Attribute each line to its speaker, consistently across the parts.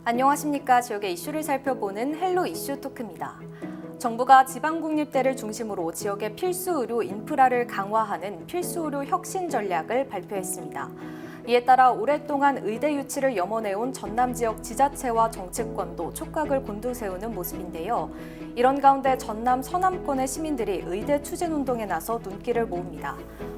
Speaker 1: 안녕하십니까. 지역의 이슈를 살펴보는 헬로 이슈 토크입니다. 정부가 지방국립대를 중심으로 지역의 필수 의료 인프라를 강화하는 필수 의료 혁신 전략을 발표했습니다. 이에 따라 오랫동안 의대 유치를 염원해온 전남 지역 지자체와 정치권도 촉각을 곤두세우는 모습인데요. 이런 가운데 전남 서남권의 시민들이 의대 추진 운동에 나서 눈길을 모읍니다.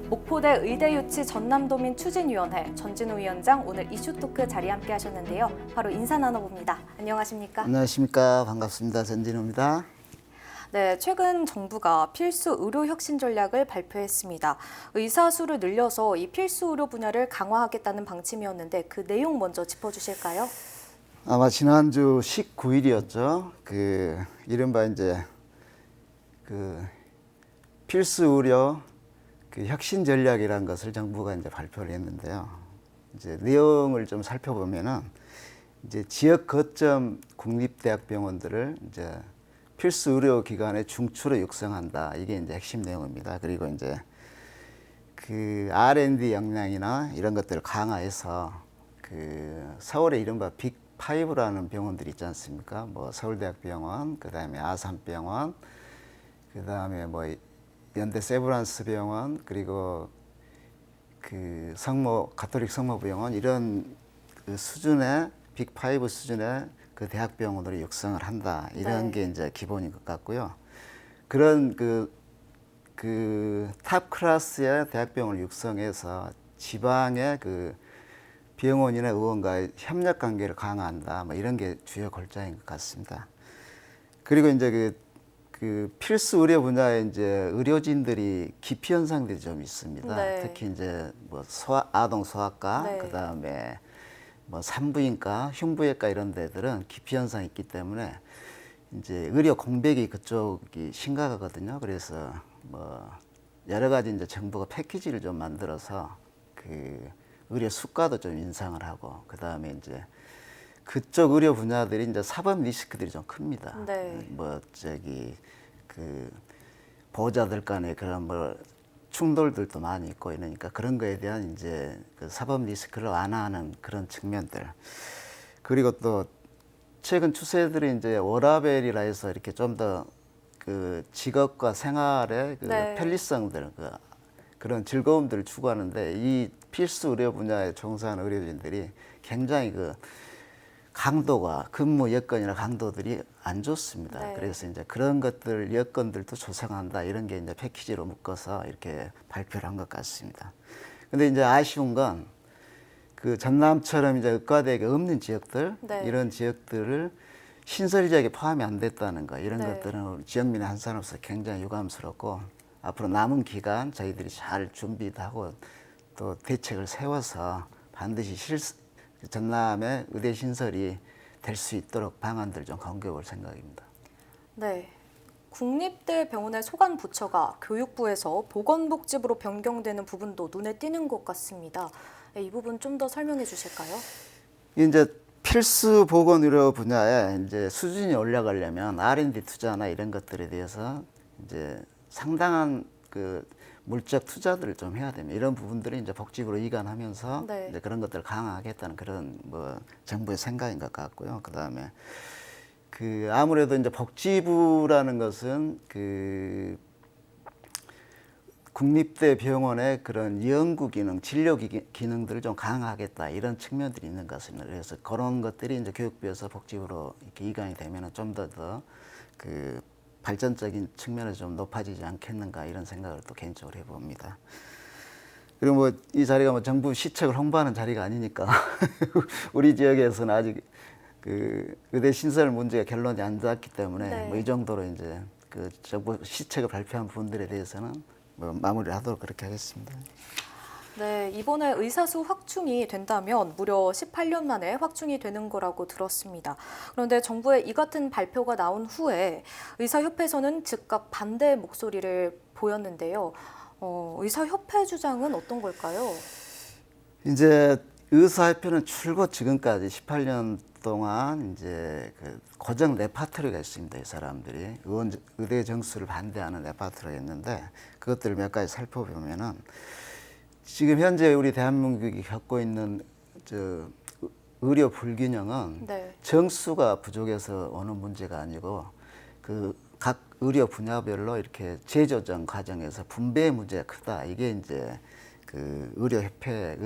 Speaker 1: 목포대 의대 유치 전남도민 추진위원회 전진우 위원장 오늘 이슈 토크 자리에 함께 하셨는데요. 바로 인사 나눠봅니다. 안녕하십니까?
Speaker 2: 안녕하십니까. 반갑습니다. 전진우입니다.
Speaker 1: 네, 최근 정부가 필수 의료 혁신 전략을 발표했습니다. 의사 수를 늘려서 이 필수 의료 분야를 강화하겠다는 방침이었는데 그 내용 먼저 짚어주실까요?
Speaker 2: 아마 지난주 19일이었죠. 이른바 이제 필수 의료 혁신 전략이라는 것을 정부가 이제 발표를 했는데요. 이제 내용을 좀 살펴보면은 이제 지역 거점 국립대학병원들을 이제 필수 의료 기관의 중추로 육성한다. 이게 이제 핵심 내용입니다. 그리고 이제 R&D 역량이나 이런 것들을 강화해서 서울의 이른바 빅5라는 병원들이 있지 않습니까? 뭐 서울대학병원, 그다음에 아산병원, 그다음에 뭐 연대 세브란스 병원, 그리고 가톨릭 성모병원 이런 수준의 빅5 수준의 대학병원으로 육성을 한다. 이런 게 이제 기본인 것 같고요. 그런 탑 클래스의 대학병원을 육성해서 지방의 병원이나 의원과의 협력 관계를 강화한다. 뭐 이런 게 주요 골자인 것 같습니다. 그리고 이제 필수 의료 분야에 이제 의료진들이 기피 현상들이 좀 있습니다.
Speaker 1: 네.
Speaker 2: 특히 이제 뭐 아동 소아과,
Speaker 1: 네.
Speaker 2: 그다음에 뭐 산부인과, 흉부외과 이런 데들은 기피 현상이 있기 때문에 이제 의료 공백이 그쪽이 심각하거든요. 그래서 뭐 여러 가지 이제 정부가 패키지를 좀 만들어서 의료 수가도 좀 인상을 하고, 그다음에 이제 그쪽 의료 분야들이 이제 사법 리스크들이 좀 큽니다.
Speaker 1: 네.
Speaker 2: 보호자들 간의 그런 충돌들도 많이 있고 이러니까 그런 거에 대한 이제 사법 리스크를 완화하는 그런 측면들. 그리고 또 최근 추세들이 이제 워라밸이라 해서 이렇게 좀 더 직업과 생활의
Speaker 1: 네.
Speaker 2: 편리성들, 그런 즐거움들을 추구하는데 이 필수 의료 분야에 종사하는 의료진들이 굉장히 강도가 근무 여건이나 강도들이 안 좋습니다.
Speaker 1: 네.
Speaker 2: 그래서 이제 그런 것들 여건들도 조성한다. 이런 게 이제 패키지로 묶어서 이렇게 발표를 한 것 같습니다. 근데 이제 아쉬운 건 전남처럼 이제 의과대학이 없는 지역들,
Speaker 1: 네.
Speaker 2: 이런 지역들을 신설 지역에 포함이 안 됐다는 거, 이런
Speaker 1: 네.
Speaker 2: 것들은 지역민의 한 사람으로서 굉장히 유감스럽고, 앞으로 남은 기간 저희들이 잘 준비도 하고 또 대책을 세워서 반드시 전남의 의대 신설이 될 수 있도록 방안들 좀 검토해볼 생각입니다.
Speaker 1: 네. 국립대 병원의 소관 부처가 교육부에서 보건복지부로 변경되는 부분도 눈에 띄는 것 같습니다. 네, 이 부분 좀 더 설명해 주실까요?
Speaker 2: 이제 필수 보건 의료 분야에 이제 수준이 올라가려면 R&D 투자나 이런 것들에 대해서 이제 상당한 물적 투자들을 좀 해야 됩니다. 이런 부분들이 이제 복지부로 이관하면서
Speaker 1: 네.
Speaker 2: 이제 그런 것들을 강화하겠다는 그런 정부의 생각인 것 같고요. 그다음에 아무래도 이제 복지부라는 것은 국립대 병원의 그런 연구 기능, 진료 기능들을 좀 강화하겠다 이런 측면들이 있는 것 같습니다. 그래서 그런 것들이 이제 교육부에서 복지부로 이렇게 이관이 되면은 좀 더 발전적인 측면에서 좀 높아지지 않겠는가 이런 생각을 또 개인적으로 해봅니다. 그리고 이 자리가 정부 시책을 홍보하는 자리가 아니니까 우리 지역에서는 아직 의대 신설 문제가 결론이 안 났기 때문에
Speaker 1: 네.
Speaker 2: 이 정도로 이제 정부 시책을 발표한 부분들에 대해서는 마무리를 하도록 그렇게 하겠습니다.
Speaker 1: 네, 이번에 의사수 확충이 된다면 무려 18년 만에 확충이 되는 거라고 들었습니다. 그런데 정부의 이 같은 발표가 나온 후에 의사협회에서는 즉각 반대 목소리를 보였는데요. 의사협회 주장은 어떤 걸까요?
Speaker 2: 이제 의사협회는 출고 지금까지 18년 동안 이제 고정 레파토리가 있습니다. 이 사람들이 의대 정수를 반대하는 레파토리가 있는데 그것들을 몇 가지 살펴보면은 지금 현재 우리 대한민국이 겪고 있는 의료 불균형은
Speaker 1: 네.
Speaker 2: 정수가 부족해서 오는 문제가 아니고 그 각 의료 분야별로 이렇게 재조정 과정에서 분배 문제가 크다. 이게 이제 그 의료협회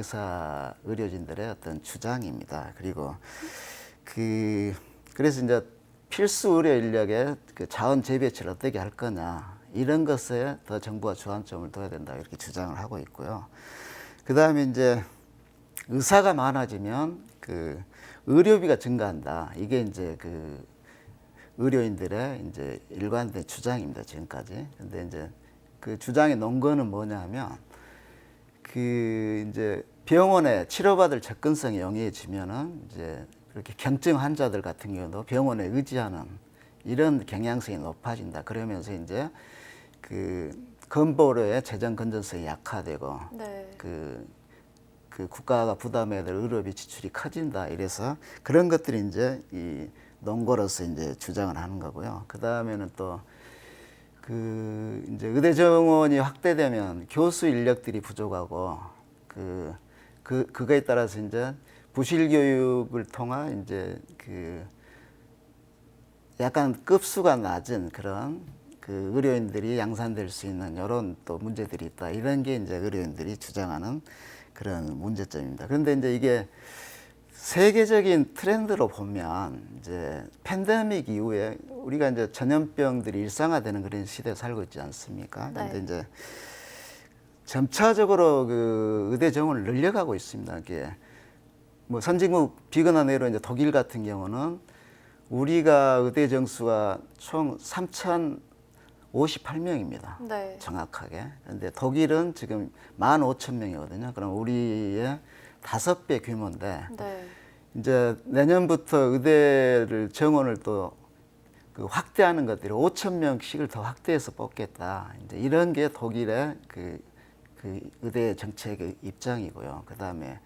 Speaker 2: 의료진들의 어떤 주장입니다. 그리고 그래서 이제 필수 의료 인력의 그 자원 재배치를 어떻게 할 거냐 이런 것에 더 정부가 주안점을 둬야 된다 이렇게 주장을 하고 있고요. 그 다음에 이제 의사가 많아지면 그 의료비가 증가한다. 이게 이제 그 의료인들의 이제 일관된 주장입니다. 지금까지. 근데 이제 그 주장의 논거는 뭐냐면 그 이제 병원에 치료받을 접근성이 영해지면은 이제 그렇게 경증 환자들 같은 경우도 병원에 의지하는 이런 경향성이 높아진다. 그러면서 이제 그 건보료의 재정 건전성이 약화되고
Speaker 1: 네.
Speaker 2: 그 국가가 부담해야 될 의료비 지출이 커진다. 이래서 그런 것들이 이제 이 논거로서 이제 주장을 하는 거고요. 그 다음에는 또 그 이제 의대 정원이 확대되면 교수 인력들이 부족하고 그거에 따라서 이제 부실 교육을 통한 이제 그 약간 급수가 낮은 그런 그 의료인들이 양산될 수 있는 이런 또 문제들이 있다. 이런 게 이제 의료인들이 주장하는 그런 문제점입니다. 그런데 이제 이게 세계적인 트렌드로 보면 이제 팬데믹 이후에 우리가 이제 전염병들이 일상화되는 그런 시대에 살고 있지 않습니까? 그런데
Speaker 1: 네.
Speaker 2: 이제 점차적으로 그 의대 정원을 늘려가고 있습니다. 이게 뭐 선진국 비근화 내로 이제 독일 같은 경우는 우리가 의대 정수가 총 3,058명입니다.
Speaker 1: 네.
Speaker 2: 정확하게. 그런데 독일은 지금 15,000명이거든요. 그럼 우리의 5배 규모인데
Speaker 1: 네.
Speaker 2: 이제 내년부터 의대를 정원을 또 그 확대하는 것들이 5,000명씩을 더 확대해서 뽑겠다. 이제 이런 게 독일의 그 의대 정책의 입장이고요. 그 다음에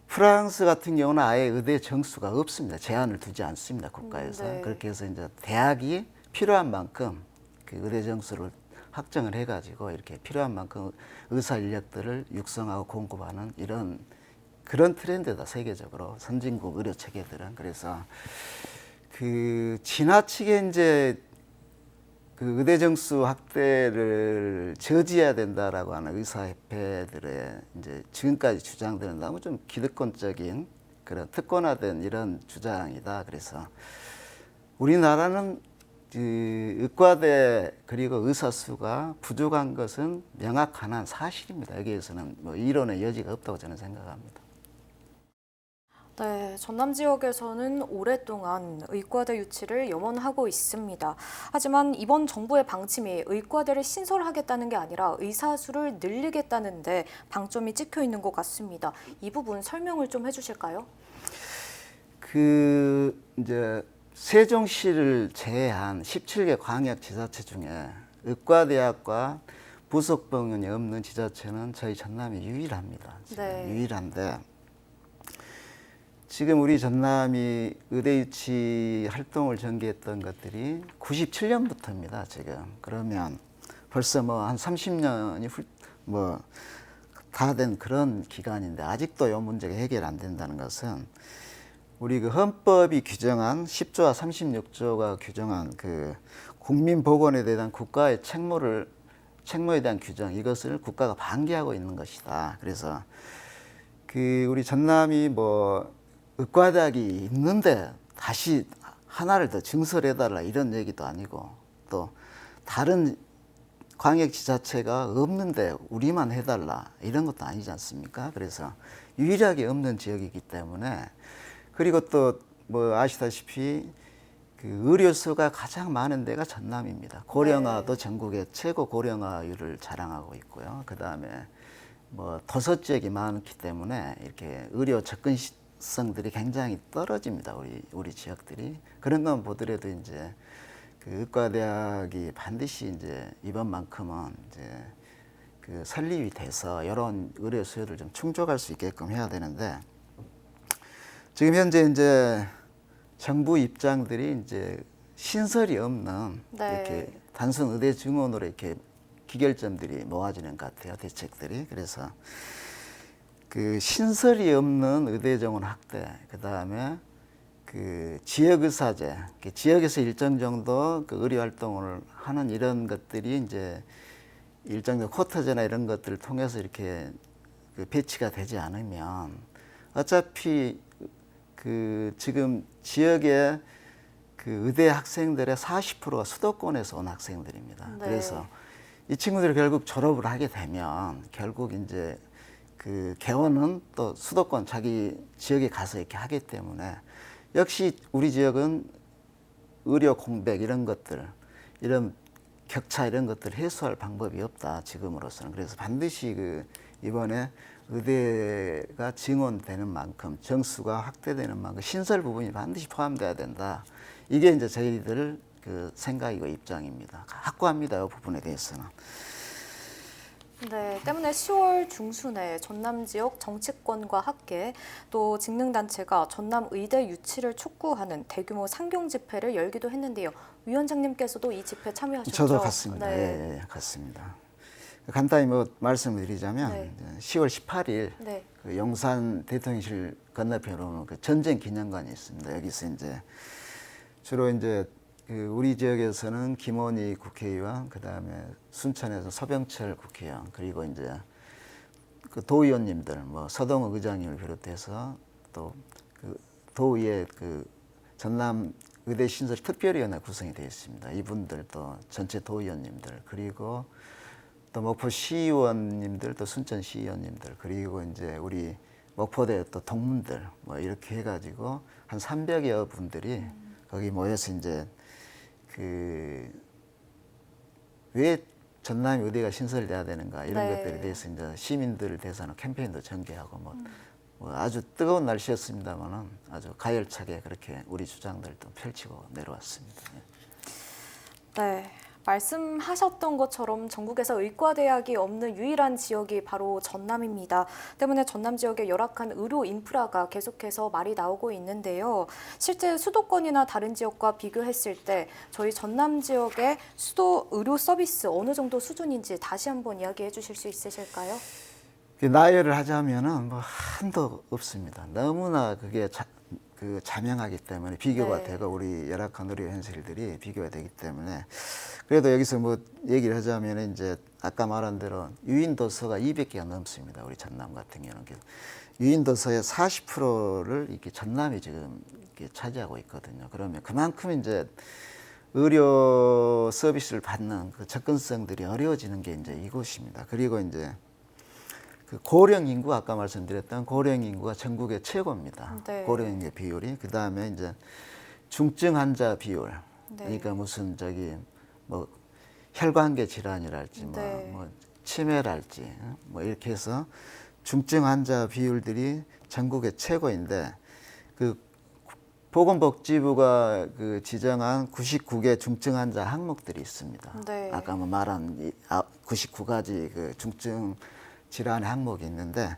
Speaker 2: 프랑스 같은 경우는 아예 의대 정수가 없습니다. 제한을 두지 않습니다. 국가에서.
Speaker 1: 네.
Speaker 2: 그렇게 해서 이제 대학이 필요한 만큼 그 의대 정수를 확정을 해가지고 이렇게 필요한 만큼 의사 인력들을 육성하고 공급하는 이런 그런 트렌드다. 세계적으로 선진국 의료 체계들은. 그래서 그 지나치게 이제 그 의대 정수 확대를 저지해야 된다라고 하는 의사협회들의 이제 지금까지 주장들은 너무 좀 기득권적인 그런 특권화된 이런 주장이다. 그래서 우리나라는 그 의과대 그리고 의사 수가 부족한 것은 명확한 사실입니다. 여기에서는 뭐 이론의 여지가 없다고 저는 생각합니다.
Speaker 1: 네, 전남 지역에서는 오랫동안 의과대 유치를 염원하고 있습니다. 하지만 이번 정부의 방침이 의과대를 신설하겠다는 게 아니라 의사 수를 늘리겠다는데 방점이 찍혀 있는 것 같습니다. 이 부분 설명을 좀 해주실까요?
Speaker 2: 그 이제 세종시를 제외한 17개 광역지자체 중에 의과대학과 부속병원이 없는 지자체는 저희 전남이 유일합니다. 지금
Speaker 1: 네.
Speaker 2: 유일한데 지금 우리 전남이 의대 유치 활동을 전개했던 것들이 97년부터입니다. 지금 그러면 벌써 뭐 한 30년이 뭐 다 된 그런 기간인데 아직도 이 문제가 해결 안 된다는 것은 우리 그 헌법이 규정한 10조와 36조가 규정한 그 국민보건에 대한 국가의 책무에 대한 규정 이것을 국가가 방기하고 있는 것이다. 그래서 그 우리 전남이 뭐 의과대학이 있는데 다시 하나를 더 증설해달라 이런 얘기도 아니고 또 다른 광역지자체가 없는데 우리만 해달라 이런 것도 아니지 않습니까? 그래서 유일하게 없는 지역이기 때문에 그리고 또 뭐 아시다시피 그 의료수가 가장 많은 데가 전남입니다. 고령화도 전국의 최고 고령화율을 자랑하고 있고요. 그 다음에 뭐 도서 지역이 많기 때문에 이렇게 의료 접근성들이 굉장히 떨어집니다. 우리 지역들이 그런 건 보더라도 이제 그 의과대학이 반드시 이제 이번만큼은 이제 그 설립이 돼서 이런 의료 수요를 좀 충족할 수 있게끔 해야 되는데. 지금 현재 이제 정부 입장들이 이제 신설이 없는
Speaker 1: 네.
Speaker 2: 이렇게 단순 의대 증원으로 이렇게 기결점들이 모아지는 것 같아요. 대책들이. 그래서 그 신설이 없는 의대 정원 확대, 그 다음에 그 지역의사제, 지역에서 일정 정도 그 의료 활동을 하는 이런 것들이 이제 일정 정도 쿼터제나 이런 것들을 통해서 이렇게 그 배치가 되지 않으면 어차피 그 지금 지역의 그 의대 학생들의 40%가 수도권에서 온 학생들입니다.
Speaker 1: 네.
Speaker 2: 그래서 이 친구들이 결국 졸업을 하게 되면 결국 이제 그 개원은 또 수도권 자기 지역에 가서 이렇게 하기 때문에 역시 우리 지역은 의료 공백 이런 것들, 이런 격차 이런 것들을 해소할 방법이 없다 지금으로서는. 그래서 반드시 그 이번에 의대가 증원되는 만큼 정수가 확대되는 만큼 신설 부분이 반드시 포함돼야 된다. 이게 이제 저희들 그 생각이고 입장입니다. 확고합니다. 이 부분에 대해서는.
Speaker 1: 네, 때문에 10월 중순에 전남 지역 정치권과 함께 또 직능단체가 전남 의대 유치를 촉구하는 대규모 상경 집회를 열기도 했는데요. 위원장님께서도 이 집회 참여하셨죠?
Speaker 2: 저도 갔습니다.
Speaker 1: 네.
Speaker 2: 예, 갔습니다. 간단히 뭐 말씀을 드리자면
Speaker 1: 네.
Speaker 2: 10월 18일
Speaker 1: 네.
Speaker 2: 그 용산 대통령실 건너편으로 그 전쟁 기념관이 있습니다. 여기서 이제 주로 이제 그 우리 지역에서는 김원희 국회의원, 그 다음에 순천에서 서병철 국회의원, 그리고 이제 그 도의원님들, 뭐 서동욱 의장님을 비롯해서 또 그 도의회 그 전남 의대 신설 특별위원회 구성이 되어 있습니다. 이분들 또 전체 도의원님들, 그리고 또 목포 시의원님들, 또 순천 시의원님들, 그리고 이제 우리 목포대 또 동문들, 뭐 이렇게 해가지고 한 300여 분들이 거기 모여서 이제 그 왜 전남 의대가 신설돼야 되는가 이런
Speaker 1: 네.
Speaker 2: 것들에 대해서 이제 시민들을 대상으로 캠페인도 전개하고 뭐 아주 뜨거운 날씨였습니다만은 아주 가열차게 그렇게 우리 주장들도 펼치고 내려왔습니다.
Speaker 1: 네. 말씀하셨던 것처럼 전국에서 의과대학이 없는 유일한 지역이 바로 전남입니다. 때문에 전남 지역의 열악한 의료 인프라가 계속해서 말이 나오고 있는데요. 실제 수도권이나 다른 지역과 비교했을 때 저희 전남 지역의 수도 의료 서비스 어느 정도 수준인지 다시 한번 이야기해 주실 수 있으실까요?
Speaker 2: 나열을 하자면은 뭐 한도 없습니다. 너무나 그게 그 자명하기 때문에 비교가
Speaker 1: 네.
Speaker 2: 되고 우리 열악한 의료 현실들이 비교가 되기 때문에 그래도 여기서 뭐 얘기를 하자면 이제 아까 말한 대로 유인 도서가 200개가 넘습니다. 우리 전남 같은 경우는 유인 도서의 40%를 이렇게 전남이 지금 이렇게 차지하고 있거든요. 그러면 그만큼 이제 의료 서비스를 받는 그 접근성들이 어려워지는 게 이제 이곳입니다. 그리고 이제 그 고령 인구 아까 말씀드렸던 고령 인구가 전국의 최고입니다.
Speaker 1: 네.
Speaker 2: 고령 인구 비율이. 그 다음에 이제 중증 환자 비율.
Speaker 1: 네.
Speaker 2: 그러니까 무슨 저기 뭐 혈관계 질환이랄지
Speaker 1: 네.
Speaker 2: 뭐 치매랄지 뭐 이렇게 해서 중증 환자 비율들이 전국의 최고인데 그 보건복지부가 그 지정한 99개 중증 환자 항목들이 있습니다.
Speaker 1: 네.
Speaker 2: 아까 뭐 말한 99가지 그 중증 질환 항목이 있는데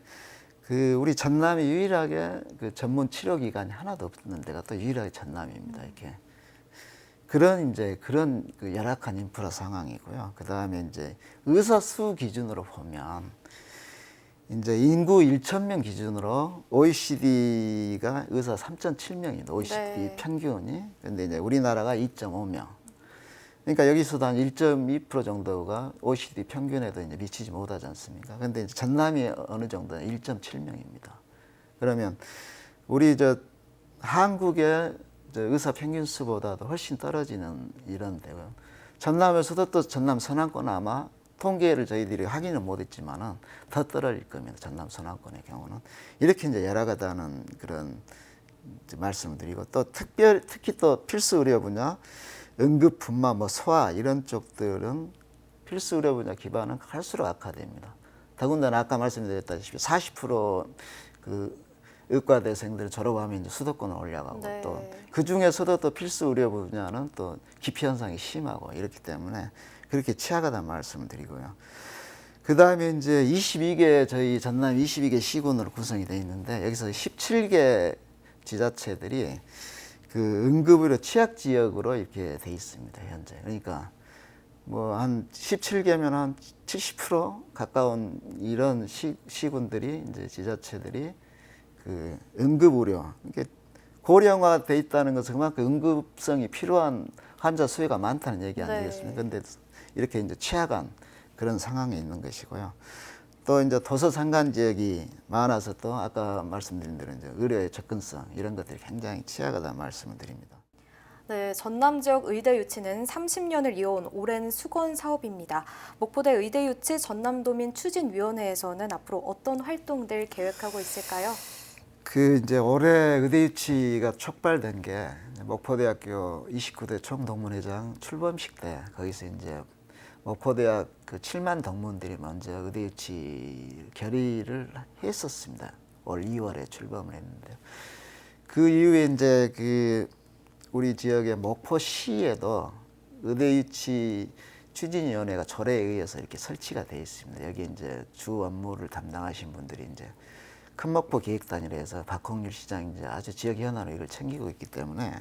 Speaker 2: 그 우리 전남이 유일하게 그 전문 치료 기관이 하나도 없는 데가 또 유일하게 전남입니다. 이렇게 그런 그 열악한 인프라 상황이고요. 그 다음에 이제 의사 수 기준으로 보면 이제 인구 1,000명 기준으로 OECD가 의사 3,007명입니다. OECD
Speaker 1: 네.
Speaker 2: 평균이. 근데 이제 우리나라가 2.5명. 그러니까 여기서도 한 1.2% 정도가 OECD 평균에도 이제 미치지 못하지 않습니까? 근데 이제 전남이 어느 정도는 1.7명입니다. 그러면 우리 한국의 의사 평균 수보다도 훨씬 떨어지는 이런 데고요. 전남에서도 또 전남 서남권 아마 통계를 저희들이 확인을 못했지만은 더 떨어질 겁니다. 전남 서남권의 경우는 이렇게 이제 열악하다는 그런 말씀을 드리고 또 특히 또 필수 의료 분야 응급 분마 뭐 소아 이런 쪽들은 필수 의료 분야 기반은 갈수록 악화됩니다. 더군다나 아까 말씀드렸다시피 40% 의과대생들 졸업하면 이제 수도권을 올라가고
Speaker 1: 네.
Speaker 2: 또 그 중에서도 또 필수 의료 분야는 또 기피 현상이 심하고 이렇기 때문에 그렇게 취약하다는 말씀을 드리고요. 그 다음에 이제 22개 저희 전남 22개 시군으로 구성이 되어 있는데 여기서 17개 지자체들이 그 응급의료 취약 지역으로 이렇게 돼 있습니다. 현재. 그러니까 뭐 한 17개면 한 70% 가까운 이런 시군들이 이제 지자체들이 그 응급의료, 이게 고령화돼 있다는 것은 그만큼 응급성이 필요한 환자 수요가 많다는 얘기 아니겠습니까? 그런데 이렇게 이제 취약한 그런 상황에 있는 것이고요. 또 이제 도서 산간 지역이 많아서 또 아까 말씀드린 대로 이제 의료의 접근성 이런 것들이 굉장히 취약하다는 말씀을 드립니다.
Speaker 1: 네, 전남 지역 의대 유치는 30년을 이어온 오랜 수건 사업입니다. 목포대 의대 유치 전남도민 추진위원회에서는 앞으로 어떤 활동들 계획하고 있을까요?
Speaker 2: 그 이제 올해 의대 유치가 촉발된 게 목포대학교 29대 총동문회장 출범식 때 거기서 이제 목포대학 그 7만 동문들이 먼저 의대 유치 결의를 했었습니다. 올 2월에 출범을 했는데요. 그 이후에 이제 그 우리 지역의 목포시에도 의대 유치 추진위원회가 조례에 의해서 이렇게 설치가 되어 있습니다. 여기 이제 주 업무를 담당하신 분들이 이제 큰목포 기획단이라 해서 박홍률 시장이 이제 아주 지역 현안을 이걸 챙기고 있기 때문에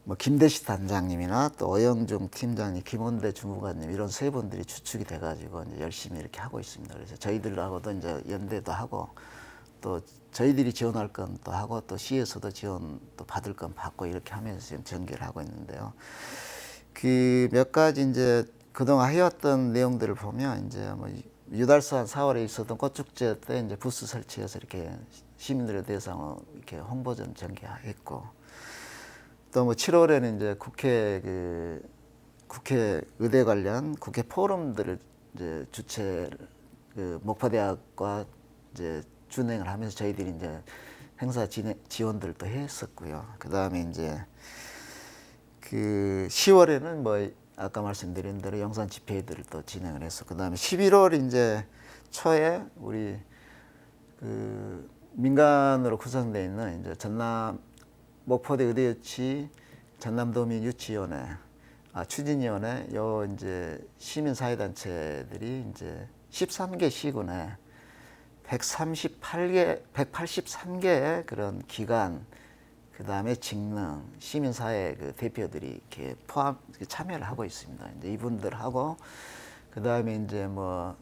Speaker 2: 뭐 김대시 단장님이나 또 오영중 팀장님, 김원대 주무관님 이런 세 분들이 주축이 돼가지고 이제 열심히 이렇게 하고 있습니다. 그래서 저희들하고도 이제 연대도 하고 또 저희들이 지원할 건 또 하고 또 시에서도 지원 또 받을 건 받고 이렇게 하면서 지금 전개를 하고 있는데요. 그 몇 가지 이제 그동안 해왔던 내용들을 보면 이제 뭐 유달수 한 4월에 있었던 꽃축제 때 이제 부스 설치해서 이렇게 시민들의 대상으로 이렇게 홍보전 전개했고 또 뭐 7월에는 이제 국회 의대 관련 국회 포럼들을 이제 그 목포대학과 이제 준행을 하면서 저희들이 이제 행사 지원들을 또 했었고요. 그 다음에 이제 그 10월에는 뭐 아까 말씀드린 대로 영산 집회들을 또 진행을 했어. 그 다음에 11월 이제 초에 우리 그 민간으로 구성되어 있는 이제 전남 목포대 의대유치 전남도민 유치위원회, 추진위원회 요 이제 시민사회단체들이 이제 13개 시군에 183개의 그런 기관, 그 다음에 직능, 시민사회 그 대표들이 이렇게 참여를 하고 있습니다. 이제 이분들하고, 그 다음에 이제 뭐,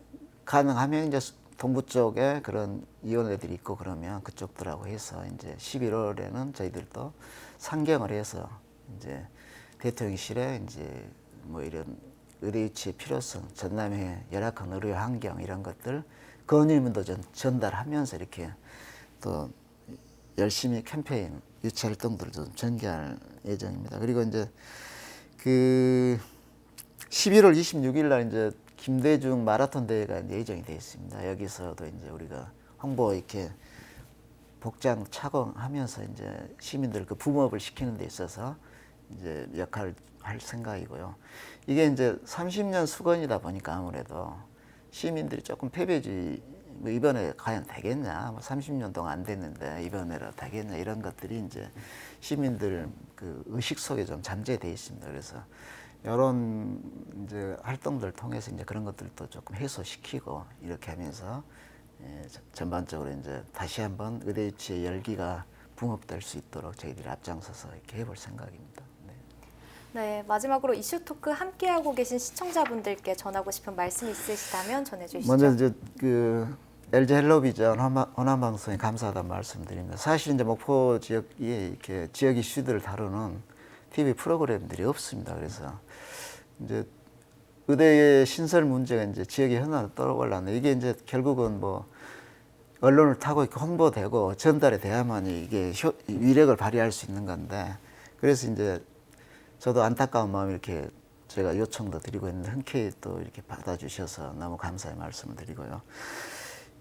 Speaker 2: 가능하면 이제 동부 쪽에 그런 위원회들이 있고 그러면 그쪽들하고 해서 이제 11월에는 저희들도 상경을 해서 이제 대통령실에 이제 뭐 이런 의대 유치의 필요성, 전남의 열악한 의료 환경 이런 것들 건의문도 전달하면서 이렇게 또 열심히 캠페인 유치 활동들을 좀 전개할 예정입니다. 그리고 이제 그 11월 26일 날 이제 김대중 마라톤 대회가 이제 예정이 되어 있습니다. 여기서도 이제 우리가 홍보 이렇게 복장 착용하면서 이제 시민들 그 붐업을 시키는 데 있어서 이제 역할을 할 생각이고요. 이게 이제 30년 수건이다 보니까 아무래도 시민들이 조금 패배주의, 뭐 이번에 과연 되겠냐, 뭐 30년 동안 안 됐는데 이번에라도 되겠냐 이런 것들이 이제 시민들 그 의식 속에 좀 잠재돼 있습니다. 그래서 이런 이제 활동들을 통해서 이제 그런 것들도 조금 해소시키고 이렇게 하면서 전반적으로 이제 다시 한번 의대 유치의 열기가 붕업될 수 있도록 저희들이 앞장서서 이렇게 해볼 생각입니다.
Speaker 1: 네, 마지막으로 이슈 토크 함께하고 계신 시청자분들께 전하고 싶은 말씀 있으시다면 전해주시죠.
Speaker 2: 먼저 이제 그 LG 헬로비전 호남방송에 감사하다는 말씀드립니다. 사실 이제 목포 지역이 이렇게 지역 이슈들을 다루는 TV 프로그램들이 없습니다. 그래서 이제 의대의 신설 문제가 이제 지역의 현안으로 떠올랐는데 이게 이제 결국은 뭐 언론을 타고 이렇게 홍보되고 전달이 돼야만이 이게 위력을 발휘할 수 있는 건데 그래서 이제 저도 안타까운 마음에 이렇게 제가 요청도 드리고 있는데 흔쾌히 또 이렇게 받아주셔서 너무 감사의 말씀을 드리고요.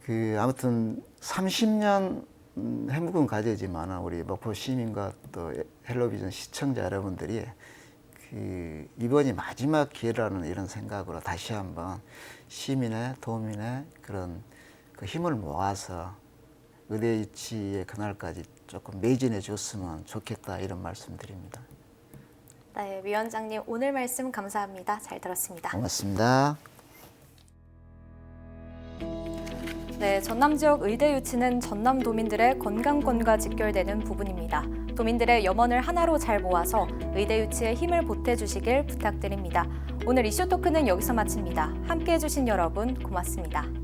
Speaker 2: 그 아무튼 30년 행복은 가지지만 우리 목포 시민과 또 헬로비전 시청자 여러분들이 그 이번이 마지막 기회라는 이런 생각으로 다시 한번 시민의 도민의 그런 그 힘을 모아서 의대 유치의 그날까지 조금 매진해 줬으면 좋겠다 이런 말씀드립니다.
Speaker 1: 네, 위원장님 오늘 말씀 감사합니다. 잘 들었습니다.
Speaker 2: 고맙습니다.
Speaker 1: 네, 전남 지역 의대 유치는 전남 도민들의 건강권과 직결되는 부분입니다. 도민들의 염원을 하나로 잘 모아서 의대 유치에 힘을 보태주시길 부탁드립니다. 오늘 이슈 토크는 여기서 마칩니다. 함께해 주신 여러분 고맙습니다.